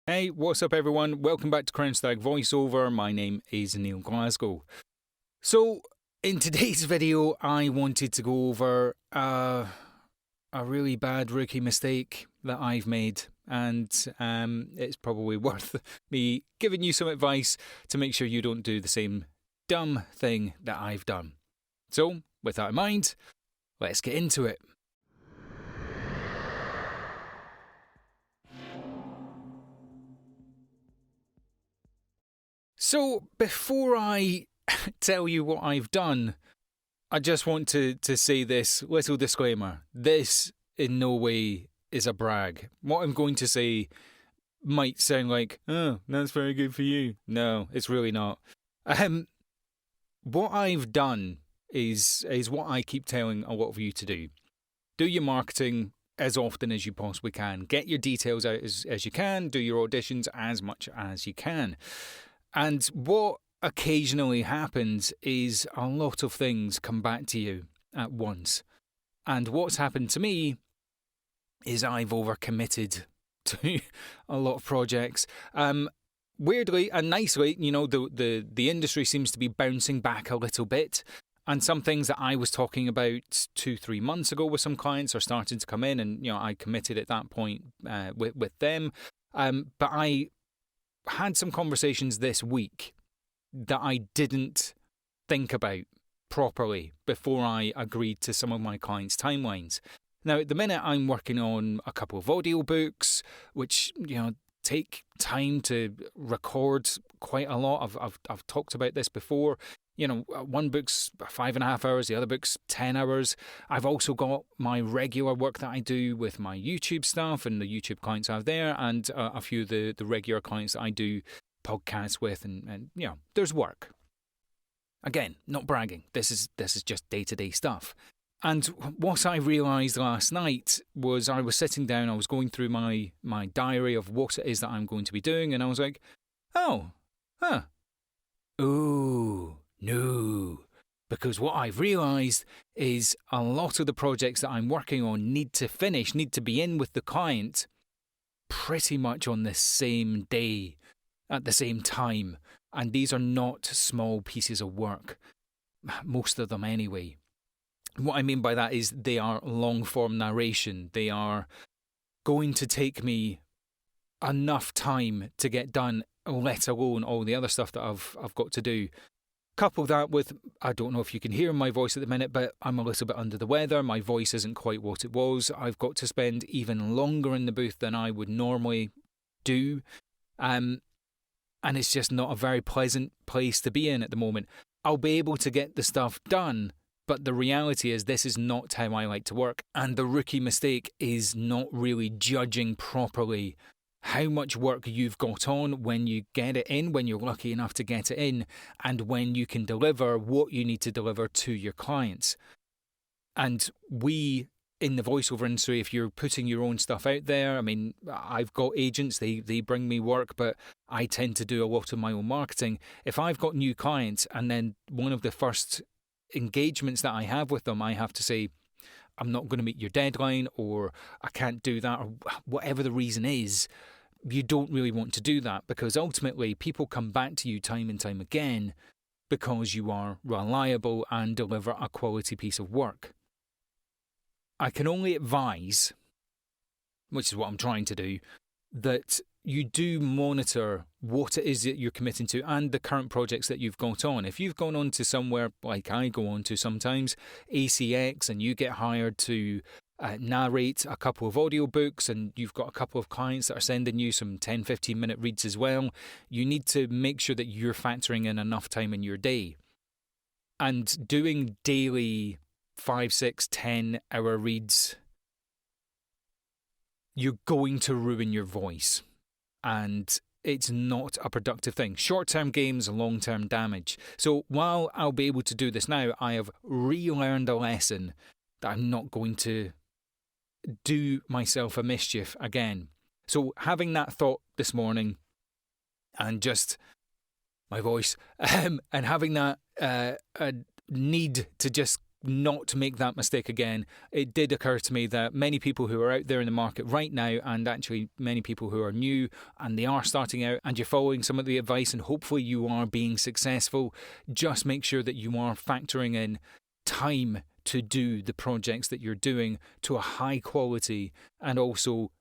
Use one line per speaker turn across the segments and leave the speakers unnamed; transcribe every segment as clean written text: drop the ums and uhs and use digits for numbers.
Hey, what's up everyone? Welcome back to Stag VoiceOver. My name is Neil Glasgow. So, in today's video, I wanted to go over a really bad rookie mistake that I've made. And it's probably worth me giving you some advice to make sure you don't do the same dumb thing that I've done. So, with that in mind, let's get into it. So, before I tell you what I've done, I just want to say this little disclaimer. This in no way is a brag. What I'm going to say might sound like, oh, that's very good for you. No, it's really not. What I've done is what I keep telling a lot of you to do. Do your marketing as often as you possibly can. Get your details out as you can. Do your auditions as much as you can. And what occasionally happens is a lot of things come back to you at once. And what's happened to me is I've overcommitted to a lot of projects. Weirdly and nicely, the industry seems to be bouncing back a little bit. And some things that I was talking about 2-3 months ago with some clients are starting to come in, and I committed at that point with them. But I had some conversations this week that I didn't think about properly before I agreed to some of my clients' timelines. Now, at the minute, I'm working on a couple of audio books, which take time to record quite a lot. I've talked about this before. One book's 5.5 hours, the other book's 10 hours. I've also got my regular work that I do with my YouTube stuff and the YouTube clients I have there, and a few of the regular clients that I do podcasts with, and there's work. Again, not bragging. This is just day-to-day stuff. And what I realised last night was I was sitting down, I was going through my diary of what it is that I'm going to be doing, and I was like, oh, no, because what I've realised is a lot of the projects that I'm working on need to be in with the client pretty much on the same day, at the same time. And these are not small pieces of work, most of them anyway. What I mean by that is they are long-form narration. They are going to take me enough time to get done, let alone all the other stuff that I've got to do. Couple that with, I don't know if you can hear my voice at the minute, but I'm a little bit under the weather. My voice isn't quite what it was. I've got to spend even longer in the booth than I would normally do. And it's just not a very pleasant place to be in at the moment. I'll be able to get the stuff done, but the reality is this is not how I like to work. And the rookie mistake is not really judging properly how much work you've got on when you get it in, when you're lucky enough to get it in, and when you can deliver what you need to deliver to your clients. And we, in the voiceover industry, if you're putting your own stuff out there, I mean, I've got agents, they bring me work, but I tend to do a lot of my own marketing. If I've got new clients and then one of the first engagements that I have with them, I have to say, I'm not going to meet your deadline, or I can't do that, or whatever the reason is, you don't really want to do that, because ultimately people come back to you time and time again because you are reliable and deliver a quality piece of work. I can only advise, which is what I'm trying to do, that you do monitor what it is that you're committing to and the current projects that you've got on. If you've gone on to somewhere like I go on to sometimes, ACX, and you get hired to narrate a couple of audiobooks, and you've got a couple of clients that are sending you some 10-15 minute reads as well, you need to make sure that you're factoring in enough time in your day. And doing daily 5, 6, 10 hour reads, you're going to ruin your voice. And it's not a productive thing. Short-term gains, long-term damage. So while I'll be able to do this now, I have relearned a lesson that I'm not going to do myself a mischief again. So having that thought this morning, and just my voice, and having that need to just not to make that mistake again. It did occur to me that many people who are out there in the market right now, and actually many people who are new and they are starting out, and you're following some of the advice and hopefully you are being successful, just make sure that you are factoring in time to do the projects that you're doing to a high quality, and also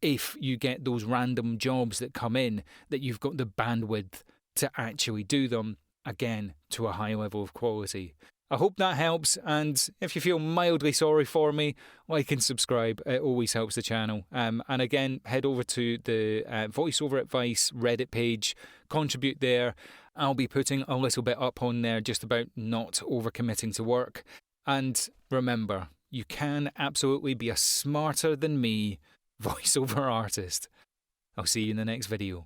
if you get those random jobs that come in, that you've got the bandwidth to actually do them, again, to a high level of quality. I hope that helps, and if you feel mildly sorry for me, like and subscribe. It always helps the channel. And again, head over to the VoiceOver Advice Reddit page, contribute there. I'll be putting a little bit up on there just about not overcommitting to work. And remember, you can absolutely be a smarter than me voiceover artist. I'll see you in the next video.